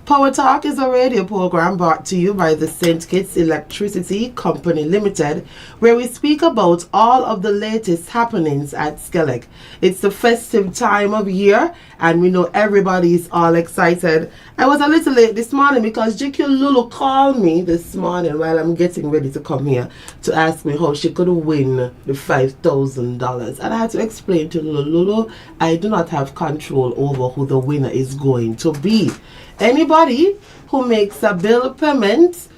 Power Talk is a radio program brought to you by the St. Kitts Electricity Company Limited, where we speak about all of the latest happenings at SKELEC. It's the festive time of year, and we know everybody is all excited. I was a little late this morning because GQ Lulu called me this morning while I'm getting ready to come here to ask me how she could win the $5,000. And I had to explain to Lulu, I do not have control over who the winner is going to be. Anybody who makes a bill payment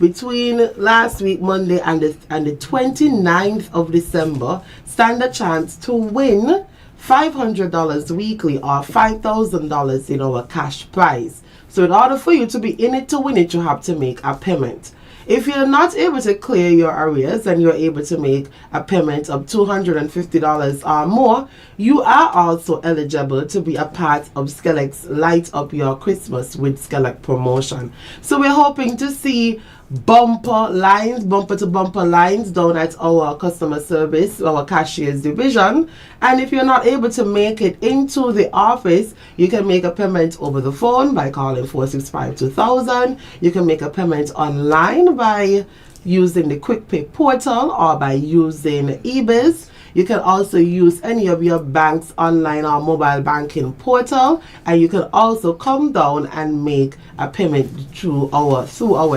between last week Monday and the 29th of December stand a chance to win $500 weekly or $5,000 in our cash prize. So in order for you to be in it to win it, you have to make a payment. If you're not able to clear your arrears and you're able to make a payment of $250 or more, you are also eligible to be a part of SKELEC's Light Up Your Christmas with SKELEC promotion. So we're hoping to see bumper to bumper lines down at our customer service, our cashiers division. And if you're not able to make it into the office, you can make a payment over the phone by calling 465-2000. You can make a payment online by using the Quick Pay portal or by using eBiz. You can also use any of your bank's online or mobile banking portal, and you can also come down and make a payment through our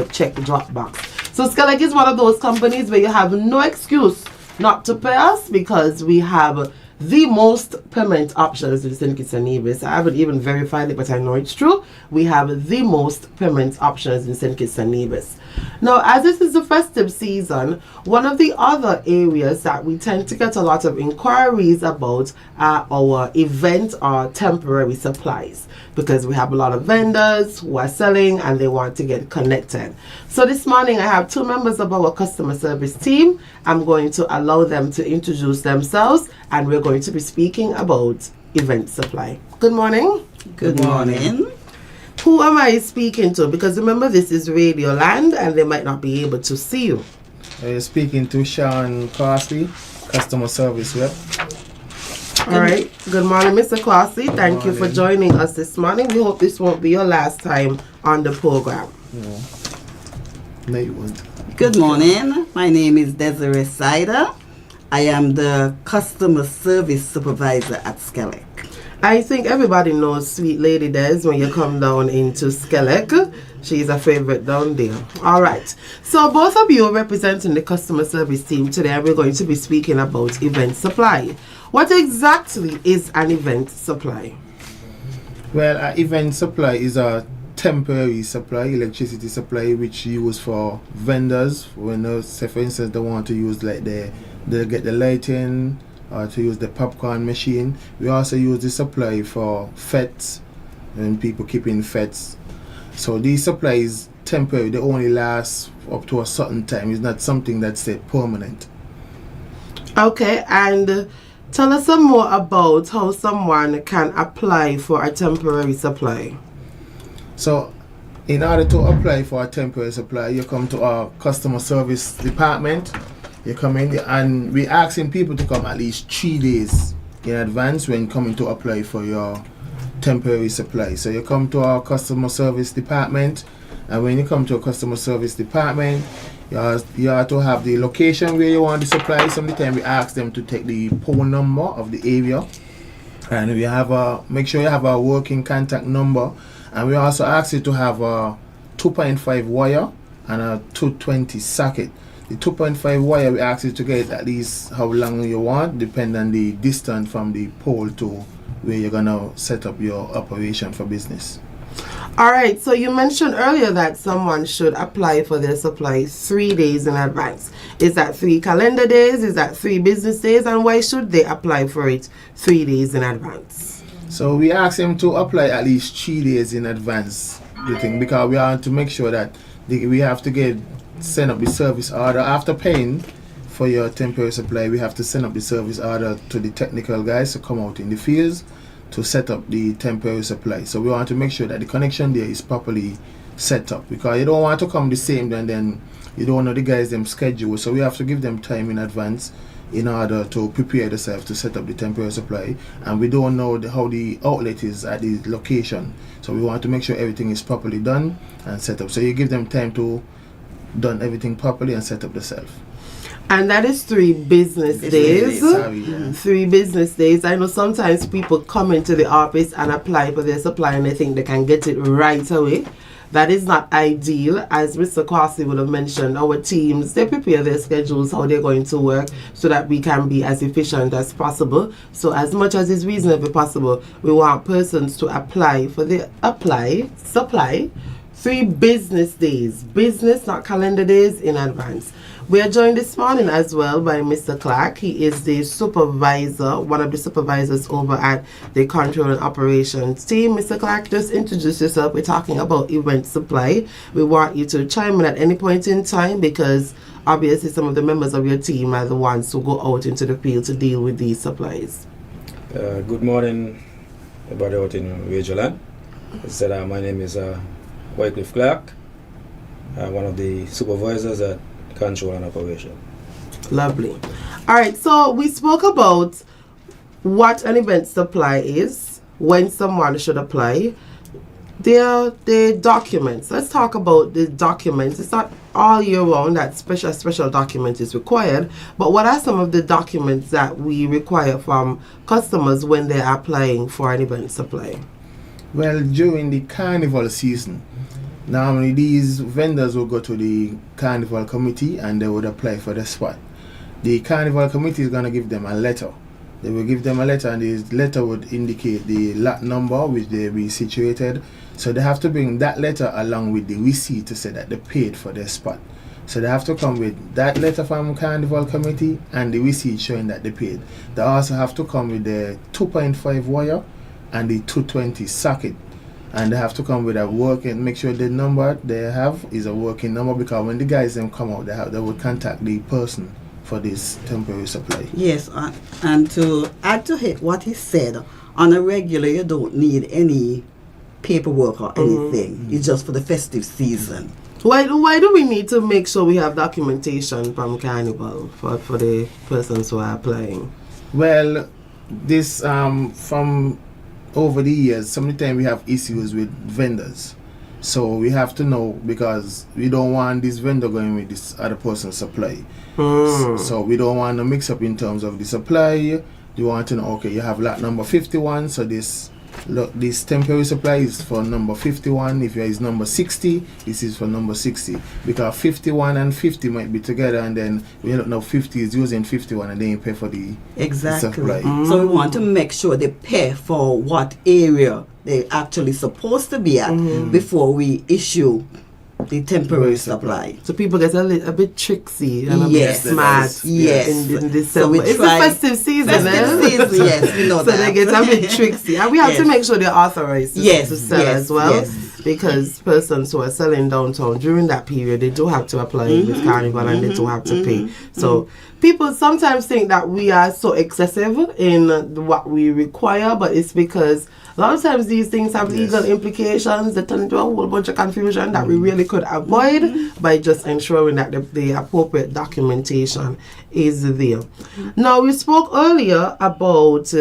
check drop box. So SKELEC is one of those companies where you have no excuse not to pay us because we have the most payment options in St. Kitts and Nevis. I haven't even verified it, but I know it's true. We have the most payment options in St. Kitts and Nevis. Now, as this is the festive season, one of the other areas that we tend to get a lot of inquiries about are our event or temporary supplies, because we have a lot of vendors who are selling and they want to get connected. So this morning I have two members of our customer service team. I'm going to allow them to introduce themselves, and we're going to be speaking about event supply. Good morning. Good morning. Who am I speaking to? Because remember, this is Radio Land and they might not be able to see you. You're speaking to Sean Crossley, customer service rep. All right. Good morning, Mr. Crossley. Thank you for joining us this morning. We hope this won't be your last time on the program. No, you won't. Good morning. My name is Desiree Sider. I am the customer service supervisor at SKELEC. I think everybody knows Sweet Lady Des when you come down into SKELEC. She's a favorite down there. All right. So both of you are representing the customer service team today, and we're going to be speaking about event supply. What exactly is an event supply? Well, an event supply is a temporary supply, electricity supply, which you use for vendors when, say for instance, they want to use like they get the lighting, or to use the popcorn machine. We also use the supply for fetes, and people keeping fetes. So these supplies temporary, they only last up to a certain time. It's not something that's permanent. Okay, and tell us some more about how someone can apply for a temporary supply. So in order to apply for a temporary supply, you come to our customer service department. You come in and we're asking people to come at least 3 days in advance when coming to apply for your temporary supply. So you come to our customer service department, and when you come to a customer service department, you have to have the location where you want the supply. Sometimes we ask them to take the pole number of the area, and we have make sure you have a working contact number, and we also ask you to have a 2.5 wire and a 220 socket. The 2.5 wire, we ask you to get at least how long you want, depending on the distance from the pole to where you're going to set up your operation for business. All right, so you mentioned earlier that someone should apply for their supply 3 days in advance. Is that 3 calendar days? Is that 3 business days? And why should they apply for it 3 days in advance? So we ask them to apply at least 3 days in advance, because we want to make sure that we have to send up the service order. After paying for your temporary supply, we have to send up the service order to the technical guys to come out in the fields to set up the temporary supply. So we want to make sure that the connection there is properly set up, because you don't want to come the same and then you don't know the guys them schedule. So we have to give them time in advance in order to prepare themselves to set up the temporary supply, and we don't know how the outlet is at the location, so we want to make sure everything is properly done and set up. So you give them time to done everything properly and set up the self. And that is 3 business days. Sorry, yeah. 3 business days. I know sometimes people come into the office and apply for their supply and they think they can get it right away. That is not ideal. As Mr. Kwasi would have mentioned, our teams, they prepare their schedules, how they're going to work, so that we can be as efficient as possible. So as much as is reasonably possible, we want persons to apply for the supply 3 business days. Business, not calendar days, in advance. We are joined this morning as well by Mr. Clark. He is the supervisor, one of the supervisors over at the control and operations team. Mr. Clark, just introduce yourself. We're talking about event supply. We want you to chime in at any point in time, because obviously some of the members of your team are the ones who go out into the field to deal with these supplies. Good morning, everybody out in Regionland. My name is Wycliffe Clark, one of the supervisors at Control and Operation. Lovely. All right, so we spoke about what an event supply is, when someone should apply. The documents. Let's talk about the documents. It's not all year round that special document is required, but what are some of the documents that we require from customers when they're applying for an event supply? Well, during the carnival season, normally these vendors will go to the carnival committee and they would apply for the spot. The carnival committee is going to give them a letter. They will give them a letter, and this letter would indicate the lot number which they will be situated. So they have to bring that letter along with the receipt to say that they paid for their spot. So they have to come with that letter from carnival committee and the receipt showing that they paid. They also have to come with the 2.5 wire and the 220 socket. And they have to come with a working, make sure the number they have is a working number, because when the guys then come out, they will contact the person for this temporary supply. Yes, and to add to it what he said, on a regular you don't need any paperwork or anything. It's just for the festive season. Why do we need to make sure we have documentation from Carnival for the persons who are applying? Well, this from over the years, sometimes we have issues with vendors. So we have to know, because we don't want this vendor going with this other person's supply. So we don't want to mix up in terms of the supply. You want to know, okay, you have lot number 51, so this temporary supply is for number 51. If there is number 60, this is for number 60. Because 51 and 50 might be together, and then we don't know 50 is using 51 and then you pay for the supply. So we want to make sure they pay for what area they're actually supposed to be at before we issue the temporary supply. So people get a bit tricksy and a bit smart in December. So it's the festive season, yes, we know so that. they get a bit tricksy. And we have to make sure they're authorized to sell as well. Because persons who are selling downtown during that period, they do have to apply with Carnival and they do have to pay. So people sometimes think that we are so excessive in what we require, but it's because a lot of times these things have legal implications that turn into a whole bunch of confusion that we really could avoid by just ensuring that the appropriate documentation is there. Now, we spoke earlier about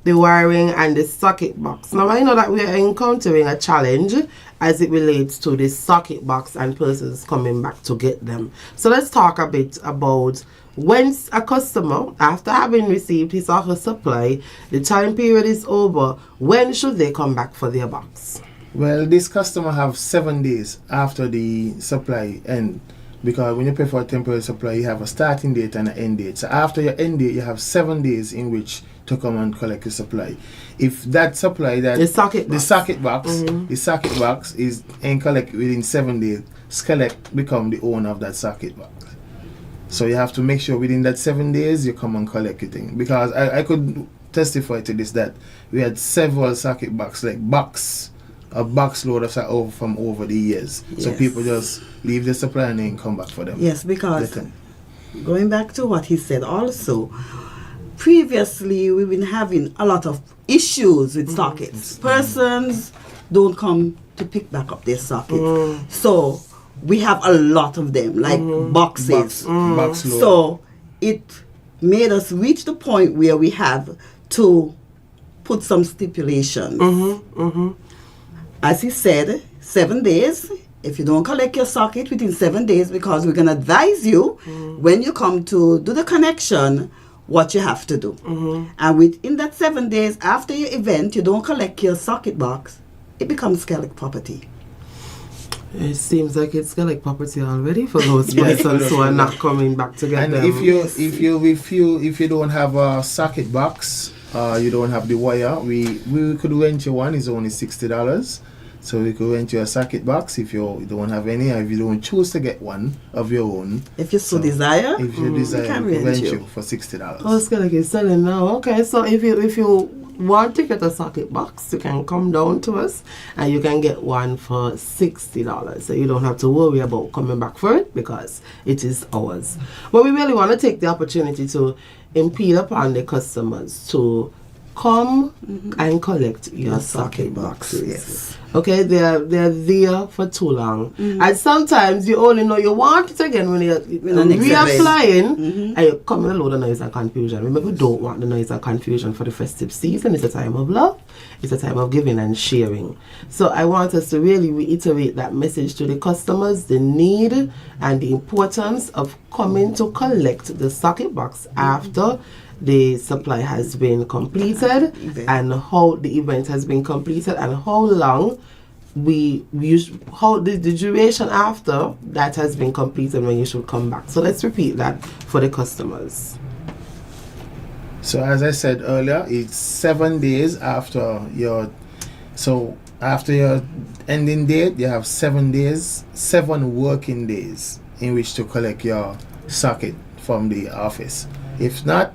the wiring and the socket box. Now, I know that we are encountering a challenge as it relates to the socket box and persons coming back to get them. So let's talk a bit about when a customer, after having received his or her supply, the time period is over, when should they come back for their box? Well, this customer have 7 days after the supply end, because when you pay for a temporary supply, you have a starting date and an end date. So after your end date, you have 7 days in which to come and collect your supply. If that supply, the socket box is ain't collected within 7 days, SKELEC become the owner of that socket box. So you have to make sure within that 7 days you come and collect your thing. Because I could testify to this, that we had several socket boxes, like a box load of from over the years. So people just leave the supply and then come back for them. Yes, because going back to what he said also, previously we've been having a lot of issues with sockets. Persons don't come to pick back up their sockets. So we have a lot of them, like boxes. Box load. So it made us reach the point where we have to put some stipulations. As he said, 7 days. If you don't collect your socket within 7 days, because we're going to advise you when you come to do the connection, what you have to do. And within that 7 days after your event, you don't collect your socket box, it becomes SKELEC property. It seems like it's SKELEC property already for those persons who are not coming back to get And them. if you don't have a socket box, you don't have the wire, we could rent you one. It's only $60. So we could rent you a socket box if you don't have any, or if you don't choose to get one of your own. If you desire, if you desire, we can we rent rent you you for $60. Oh, SKELEC is selling now. Okay, so if you want to get a socket box, you can come down to us and you can get one for $60. So you don't have to worry about coming back for it because it is ours. But we really want to take the opportunity to impede upon the customers to come and collect your socket boxes. Yes. Okay, they're there for too long. And sometimes you only know you want it again when you're reapplying and you come with a load of noise and confusion. Remember, we don't want the noise and confusion for the festive season. It's a time of love. It's a time of giving and sharing. So I want us to really reiterate that message to the customers, the need and the importance of coming to collect the socket box after the supply has been completed and how the event has been completed and how long how the duration after that has been completed when you should come back. So let's repeat that for the customers. So as I said earlier, it's 7 days after your ending date. You have 7 days, 7 working days in which to collect your socket from the office. If not,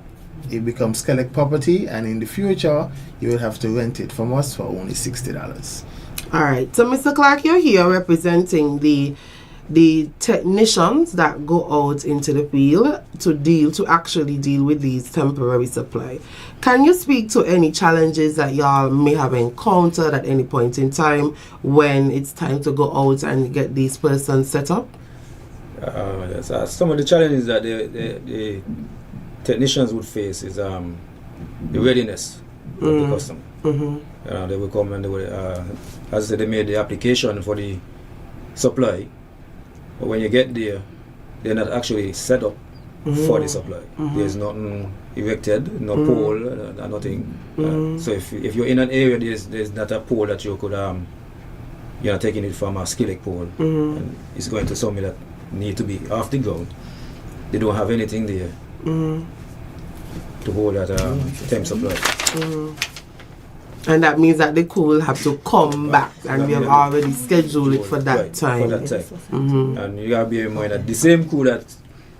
it becomes SKELEC property, and in the future you will have to rent it from us for only $60. All right, so Mr. Clark, you're here representing the technicians that go out into the field to actually deal with these temporary supply. Can you speak to any challenges that y'all may have encountered at any point in time when it's time to go out and get these persons set up? Some of the challenges that the technicians would face is the readiness of the customer. They will come and they will, as I said, they made the application for the supply, but when you get there, they're not actually set up for the supply. There's nothing erected, no pole, nothing. So if you're in an area, there's not a pole that you could, you're not taking it from a SKELEC pole, and it's going to something that need to be off the ground. They don't have anything there to hold that temp supply. And that means that the crew will have to come back, and we have already scheduled it for that time. For that time. And you gotta bear in mind that the same crew that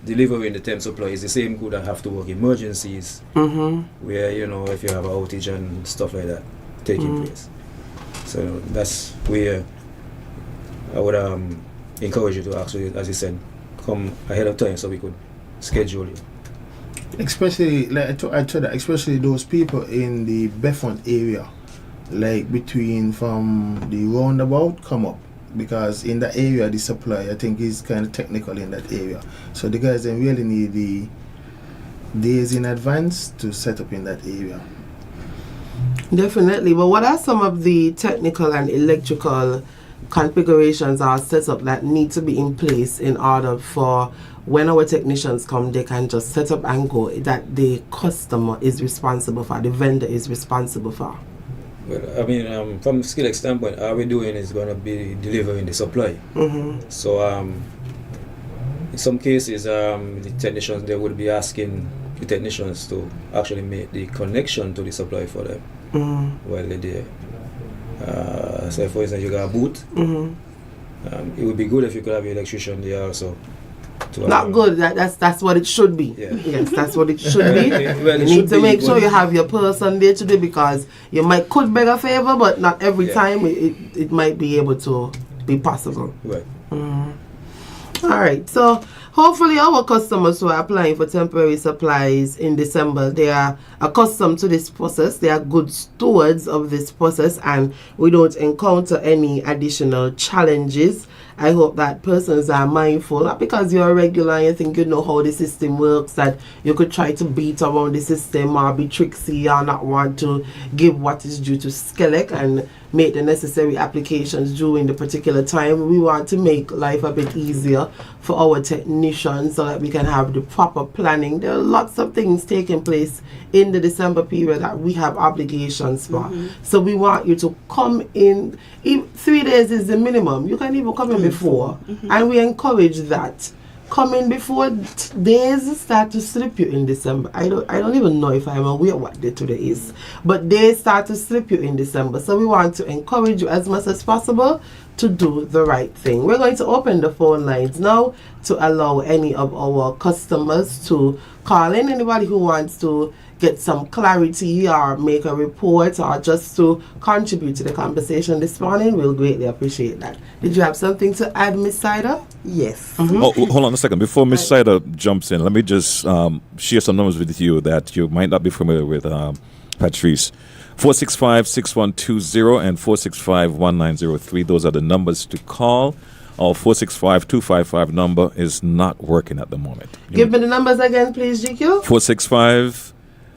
delivering the temp supply is the same crew that have to work emergencies, where if you have an outage and stuff like that taking place. So that's where I would encourage you to actually, as you said, come ahead of time so we could schedule you. Especially, like I told that, especially those people in the Beffont area, like between from the roundabout come up, because in that area the supply I think is kind of technical in that area. So the guys then really need the days in advance to set up in that area. Definitely. But what are some of the technical and electrical configurations or setup that need to be in place in order for when our technicians come, they can just set up and go, that the customer is responsible for, the vendor is responsible for? Well, I mean, from SKELEC standpoint, all we're doing is going to be delivering the supply. So in some cases, the technicians, they would be asking the technicians to actually make the connection to the supply for them while they're there. So for instance, you got a booth. It would be good if you could have your electrician there also. Not good. That's what it should be. Yeah. Yes, that's what it should be. Well, you need to make sure you have your person there today, because you could beg a favor, but not every time it might be able to be possible. Right. All right. So hopefully our customers who are applying for temporary supplies in December, they are accustomed to this process. They are good stewards of this process, and we don't encounter any additional challenges. I hope that persons are mindful, not because you're a regular and you think you know how the system works, that you could try to beat around the system or be tricksy or not want to give what is due to SKELEC and make the necessary applications during the particular time. We want to make life a bit easier for our technicians so that we can have the proper planning. There are lots of things taking place in the December period that we have obligations for. So we want you to come in. 3 days is the minimum. You can even come in before, and we encourage that. Come in before days start to slip you in December. I don't even know if I'm aware what day today is, but days start to slip you in December. So we want to encourage you as much as possible to do the right thing. We're going to open the phone lines now to allow any of our customers to call in. Anybody who wants to get some clarity or make a report or just to contribute to the conversation this morning, we'll greatly appreciate that. Did you have something to add, Miss Sider? Yes. Oh, hold on a second. Before Ms. Sider jumps in, let me just share some numbers with you that you might not be familiar with, Patrice. 465-6120 and 465-1903. Those are the numbers to call. Our 465-255 number is not working at the moment. Give me the numbers again, please, GQ.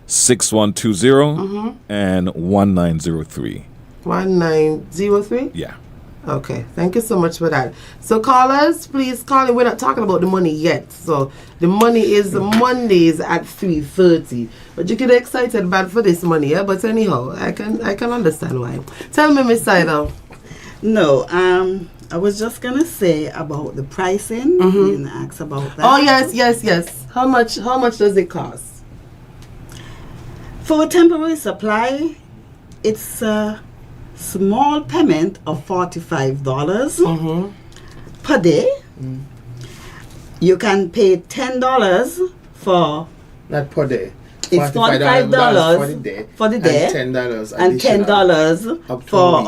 465-6120 and 1903. 1903? Yeah. Okay, thank you so much for that. So callers, please call in. We're not talking about the money yet. So the money is Mondays at 3:30. But you get excited bad for this money, yeah? But anyhow, I can understand why. Tell me, Miss Sider. No, I was just gonna say about the pricing. You didn't ask about that. Oh yes. How much does it cost? For a temporary supply, it's a small payment of $45 per day. You can pay $10 for. Not per day. It's $45 for the day, and $10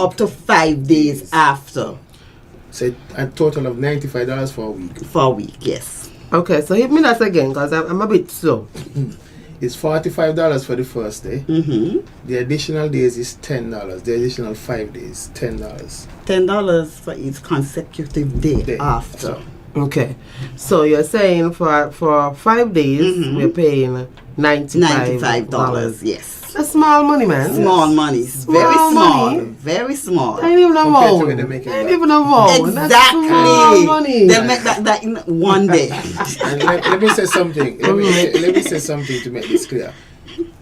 up to 5 days after. So a total of $95 for a week. For a week, yes. Okay, so hit me that again because I'm a bit slow. It's $45 for the first day. The additional days is $10. The additional 5 days, $10. $10 for each consecutive day after. Okay, so you're saying for 5 days we're paying $95. Yes. That's small money, man. Small money. Very small. Money. Very small. Ain't even a round. Ain't even a round. Exactly. That's small money. They'll make that in one day. And let me say something. Let me say something to make this clear.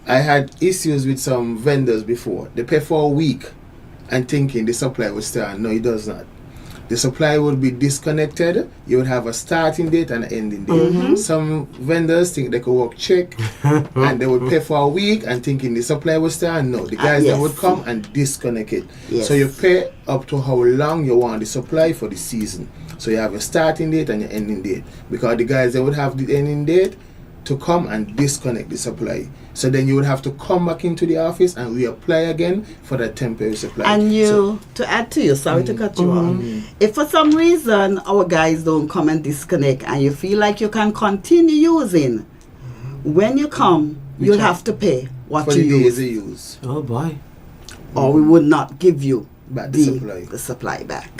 I had issues with some vendors before. They pay for a week and thinking the supply will stay on. No, it does not. The supply will be disconnected. You would have a starting date and an ending date. Some vendors think they could work check and they would pay for a week and thinking the supply will stay on. No, the guys that would come and disconnect it. Yes. So you pay up to how long you want the supply for the season. So you have a starting date and your ending date. Because the guys, they would have the ending date to come and disconnect the supply. So then you would have to come back into the office and reapply again for that temporary supply. And to add to you, sorry to cut you off, if for some reason our guys don't come and disconnect and you feel like you can continue using, when you come, you'll have to pay what for you the days use. you use. Oh boy. Or we would not give you Back the supply back.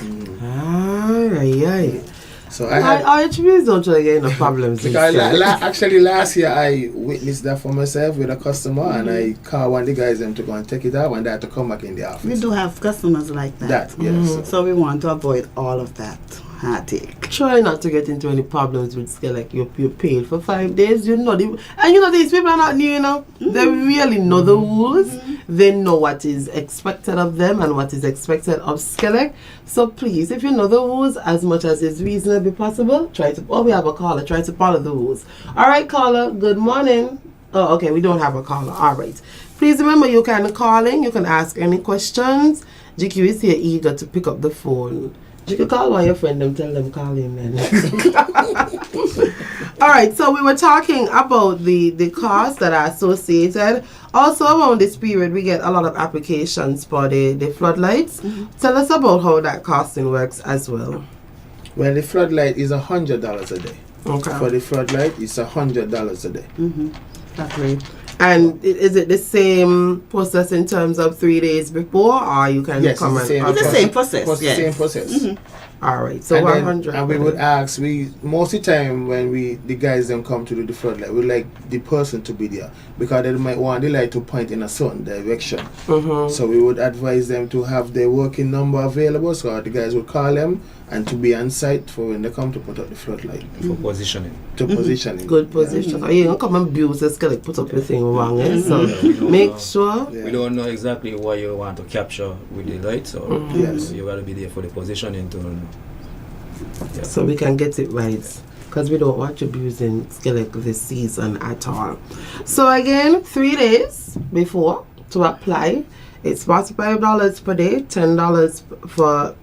Aye. So I had I actually don't try to get enough problems. because actually last year I witnessed that for myself with a customer and I called one of the guys them to go and take it out and they had to come back in the office. We do have customers like that. Yes. So we want to avoid all of that heartache. Try not to get into any problems with SKELEC. You're paid for 5 days. You know these people are not new, you know. They really know the rules. They know what is expected of them and what is expected of SKELEC. So please, if you know the rules as much as is reasonably possible, we have a caller. Try to follow the rules. All right, caller. Good morning. Oh, okay. We don't have a caller. All right. Please remember you can call in. You can ask any questions. GQ is here eager to pick up the phone. You can call one of your friend and tell them call in then. All right, so we were talking about the costs that are associated. Also around this period, we get a lot of applications for the floodlights. Tell us about how that costing works as well. Well, the floodlight is $100 a day. Okay. For the floodlight, it's $100 a day. That's great. And is it the same process in terms of 3 days before, or you can Yes, come it's the and... same, It's the same process, It's the yes. same process. All right, so And, 100. and we would ask, most of the time when the guys them come to do the floodlight, we like the person to be there because they might want the light to point in a certain direction. So we would advise them to have their working number available, so the guys would call them and to be on site for when they come to put up the floodlight. For positioning. To positioning. Good position. Or you don't come and abuse the SKELEC, put up your thing wrong, so We don't make know. sure. Yeah. We don't know exactly what you want to capture with the light, so Yes. you got to be there for the positioning to know. Yeah. So we can get it right, because we don't want you abusing SKELEC this season at all. So again, 3 days before to apply, it's $45 per day, $10 for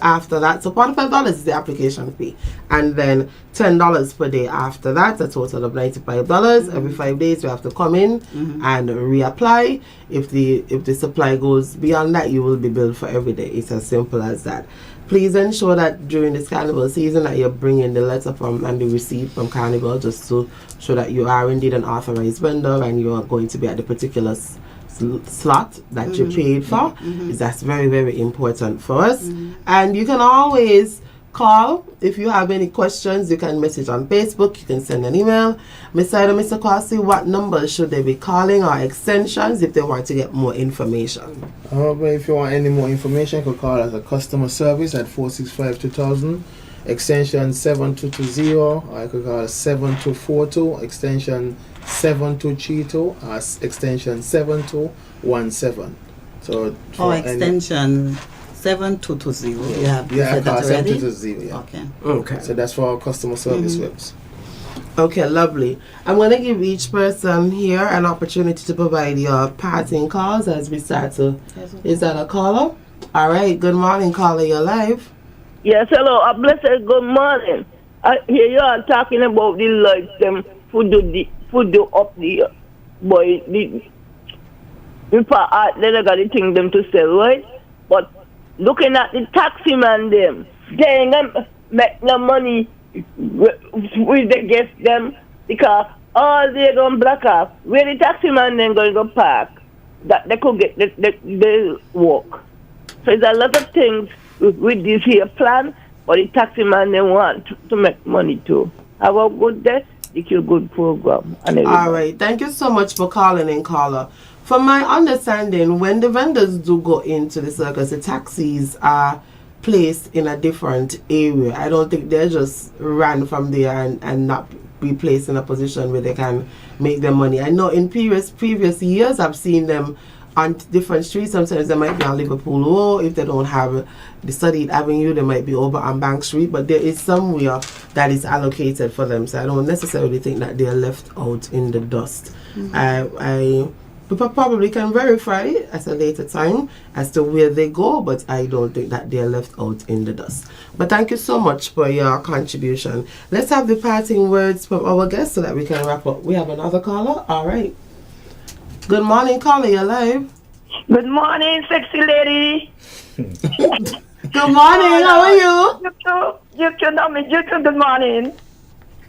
after that. So $45 is the application fee, and then $10 per day after that, a total of $95. Every 5 days you have to come in and reapply. If the supply goes beyond that, you will be billed for every day. It's as simple as that. Please ensure that during this carnival season that you're bringing the letter from and the receipt from Carnival, just to show that you are indeed an authorized vendor and you are going to be at the particular slot that you paid for. That's very, very important for us. And you can always call if you have any questions. You can message on Facebook, you can send an email. Mr. Ida, Mr. Kwasi, what numbers should they be calling, or extensions if they want to get more information? But if you want any more information, you can call us at customer service at 465-2000, extension 7220, or you could call us 7242, extension 7232, or extension 7217. So for extension 7220. You have you said call that already? 7220, yeah. Okay. Okay. So that's for our customer service reps. Okay, lovely. I'm going to give each person here an opportunity to provide your parting calls as we start to... Is that a caller? All right. Good morning, caller. You're live. Yes, hello. A blessed good morning. I hear you all talking about the lights, them food do up the boy. Before they got the thing them to sell, right? But looking at the taxi man, them, they ain't gonna make no money with the guest them, because all they gonna block off where the taxi man then going to park that they could get the walk. So there's a lot of things with this here plan, but the taxi man they want to make money too. Have a good day. It's a good program. All right. Thank you so much for calling in, caller. From my understanding, when the vendors do go into the circus, the taxis are placed in a different area. I don't think they're just ran from there and not be placed in a position where they can make their money. I know in previous years I've seen them on different streets. Sometimes they might be on Liverpool Road. If they don't have the Studied Avenue, they might be over on Bank Street, but there is somewhere that is allocated for them. So I don't necessarily think that they're left out in the dust. We probably can verify at a later time as to where they go, but I don't think that they're left out in the dust. But thank you so much for your contribution. Let's have the parting words from our guests so that we can wrap up. We have another caller. All right. Good morning, caller. You're live. Good morning, sexy lady. Good morning. How are you? You too, know me. You too, good morning.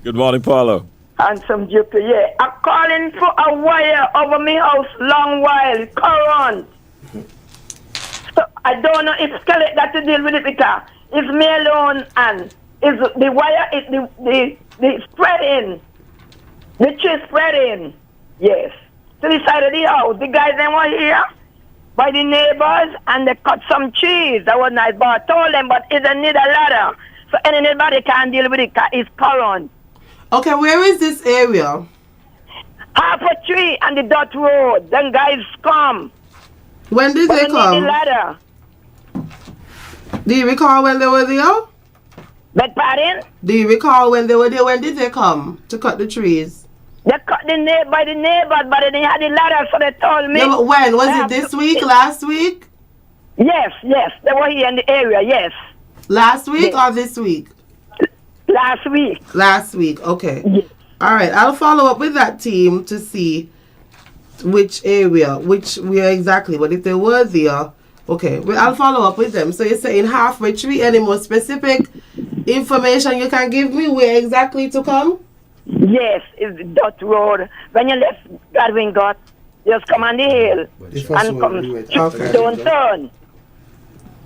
Good morning, Paulo. Handsome Jupiter, yeah. I'm calling for a wire over my house long while, current. So I don't know if SKELEC got to deal with it, because it's me alone and is the wire is the spreading. The tree spreading. Yes. To the side of the house. The guys they were here by the neighbors and they cut some trees. That was nice, but I told them, but it need a ladder. So anybody can deal with it, because it's current. Okay, where is this area? Half a tree on the dot road. Then guys come. When did they Need the come? ladder. Do you recall when they were there? Beg pardon? Do you recall when they were there? When did they come to cut the trees? They cut by the neighbors, but they didn't have the ladder, so they told me. Yeah, but when? Was They it have this to- week? Last week? Yes. They were here in the area, yes. Last week Yes. or this week? Last week. Last week, okay. Yes. All right, I'll follow up with that team to see which area, where exactly. But if they were there, okay, well, I'll follow up with them. So you're saying halfway tree, any more specific? information you can give me where exactly to come? Yes, it's Dot Road. When you left Godwin Got, just come on the hill The first and one, come. we went Okay. after Don't that, turn.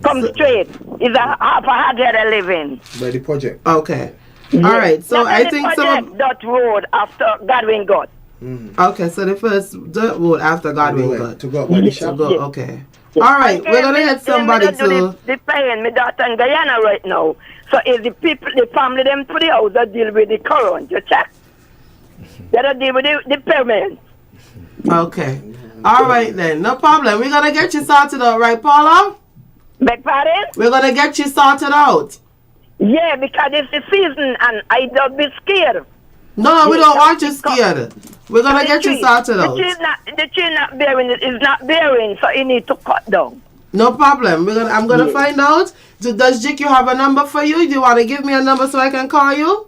Come straight. It's a half a hundred living. by the project. Okay. All right. So Not I any think some. project, Dot Road after Godwin Got. Okay. So the first dirt road after Godwin We got went to go by the to shop. go. Okay. All right. We're gonna get somebody to. The paying me daughter in Guyana right now. So if the people, the family, them to the house that deal with the current, you check. They don't deal with the payment. Okay. All right then. No problem. We're gonna get you sorted out, right, Paula? Beg pardon? We're gonna get you sorted out. Yeah, because it's the season and I don't be scared. No, we don't want you scared. We're gonna get you sorted out. The tree not bearing, it is not bearing, so you need to cut down. No problem. I'm gonna find out. Does JQ have a number for you? Do you want to give me a number so I can call you?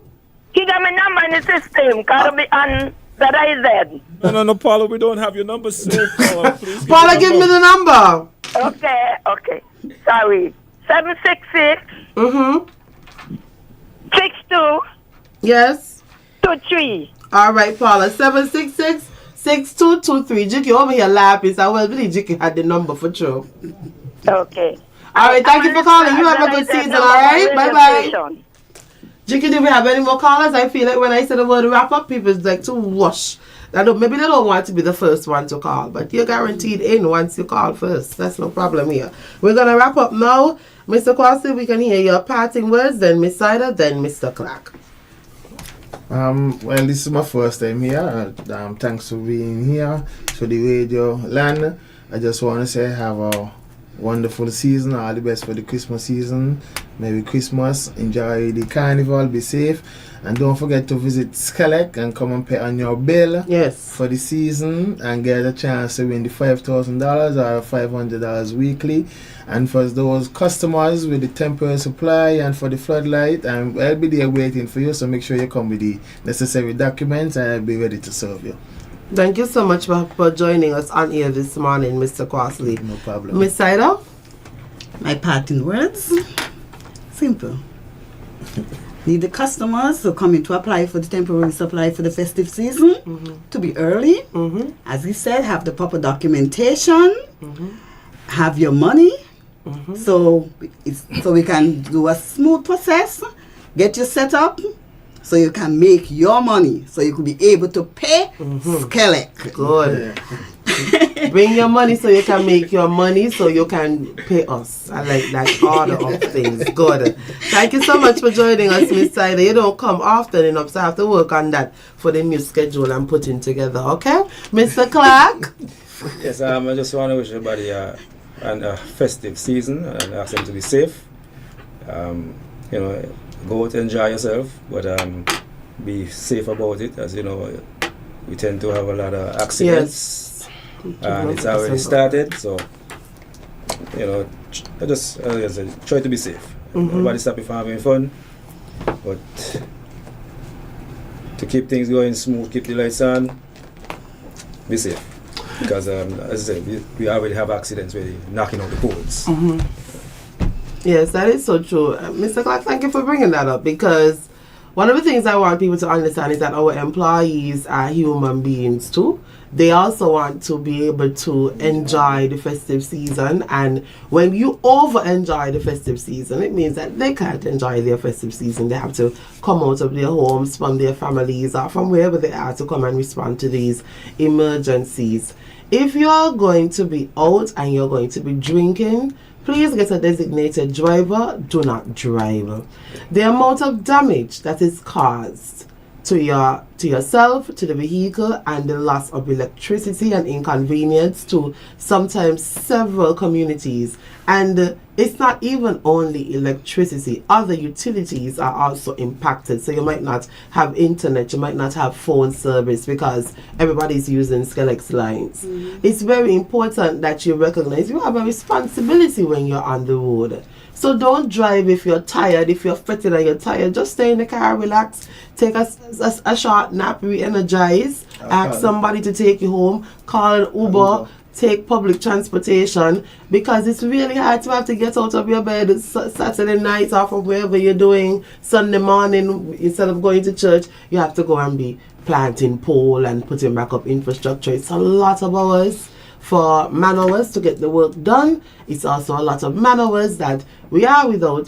He got my number in the system, because be on that I said. No, Paula, we don't have your number saved. Paula, please Paula, give me the number. Okay. Sorry. 766 62 Yes. 23. All right, Paula. 766-6223. JQ over here laughing. So I well believe JQ had the number for sure. Okay. All right. Thank you for calling. You have a good season. All right. Bye bye. JQ, do we have any more callers? I feel like when I say the word wrap up, people like to rush. Maybe they don't want to be the first one to call, but you're guaranteed in once you call first. That's no problem here. We're going to wrap up now. Mr. Kwasi, we can hear your parting words, then Miss Sider, then Mr. Clark. Well, this is my first time here. Thanks for being here to the radio land. I just want to say have a wonderful season. All the best for the Christmas season. Merry Christmas. Enjoy the carnival. Be safe. And don't forget to visit SKELEC and come and pay on your bill for the season and get a chance to win the $5,000 or $500 weekly. And for those customers with the temporary supply and for the floodlight, I'll be there waiting for you. So make sure you come with the necessary documents and I'll be ready to serve you. Thank you so much for joining us on here this morning, Mr. Kwasley. No problem. Miss Sider? My parting words? Simple. Need the customers who come in to apply for the temporary supply for the festive season to be early. As he said, have the proper documentation, have your money, so we can do a smooth process, get you set up, so you can make your money, so you could be able to pay SKELEC. Good. Bring your money so you can make your money so you can pay us. I like that order of things. Good. Thank you so much for joining us, Miss Sider. You don't come often enough, so I have to work on that for the new schedule I'm putting together, okay? Mr. Clark? Yes, I just want to wish everybody a festive season and ask them to be safe. Go out and enjoy yourself, but be safe about it. As you know, we tend to have a lot of accidents. And it's already started, so I just try to be safe. Nobody stop you from having fun, but to keep things going smooth, keep the lights on, be safe. Because as I said, we already have accidents where they're knocking out the poles. Yes, that is so true. Mr. Clark, thank you for bringing that up, because one of the things I want people to understand is that our employees are human beings too. They also want to be able to enjoy the festive season, and when you over-enjoy the festive season, it means that they can't enjoy their festive season. They have to come out of their homes, from their families, or from wherever they are to come and respond to these emergencies. If you're going to be out and you're going to be drinking, please get a designated driver. Do not drive. The amount of damage that is caused to yourself, to the vehicle, and the loss of electricity and inconvenience to sometimes several communities. And it's not even only electricity. Other utilities are also impacted. So you might not have internet, you might not have phone service because everybody's using SKELEC's lines. It's very important that you recognize you have a responsibility when you're on the road. So don't drive if you're tired, if you're fretted and you're tired. Just stay in the car, relax, take a short nap, re-energize, ask somebody to take you home, call an Uber, take public transportation, because it's really hard to have to get out of your bed Saturday night or from wherever you're doing. Sunday morning, instead of going to church, you have to go and be planting pole and putting back up infrastructure. It's a lot of hours for man hours to get the work done. It's also a lot of man hours that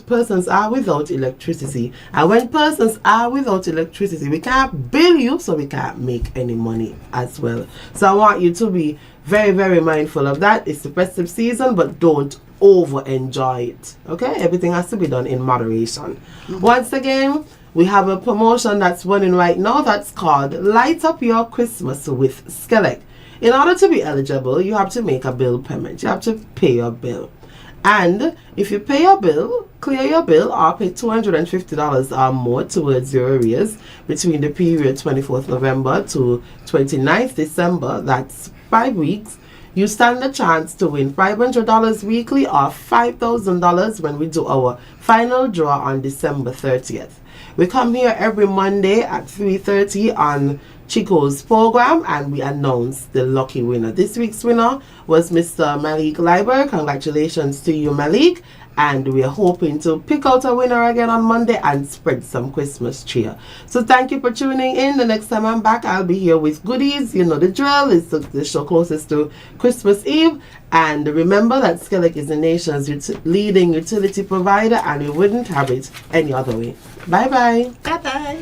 persons are without electricity. And when persons are without electricity, we can't bill you, so we can't make any money as well. So I want you to be very, very mindful of that. It's the festive season, but don't over enjoy it. Okay? Everything has to be done in moderation. Once again, we have a promotion that's running right now that's called Light Up Your Christmas with SKELEC. In order to be eligible, you have to make a bill payment. You have to pay your bill. And if you pay your bill, clear your bill, or pay $250 or more towards your arrears between the period 24th November to 29th December, that's 5 weeks, you stand a chance to win $500 weekly or $5,000 when we do our final draw on December 30th. We come here every Monday at 3:30 on Chico's program, and we announce the lucky winner. This week's winner was Mr. Malik Leiber. Congratulations to you, Malik. And we are hoping to pick out a winner again on Monday and spread some Christmas cheer. So thank you for tuning in. The next time I'm back, I'll be here with goodies. You know the drill. It's the show closest to Christmas Eve. And remember that SKELEC is the nation's leading utility provider, and we wouldn't have it any other way. Bye-bye. Bye-bye.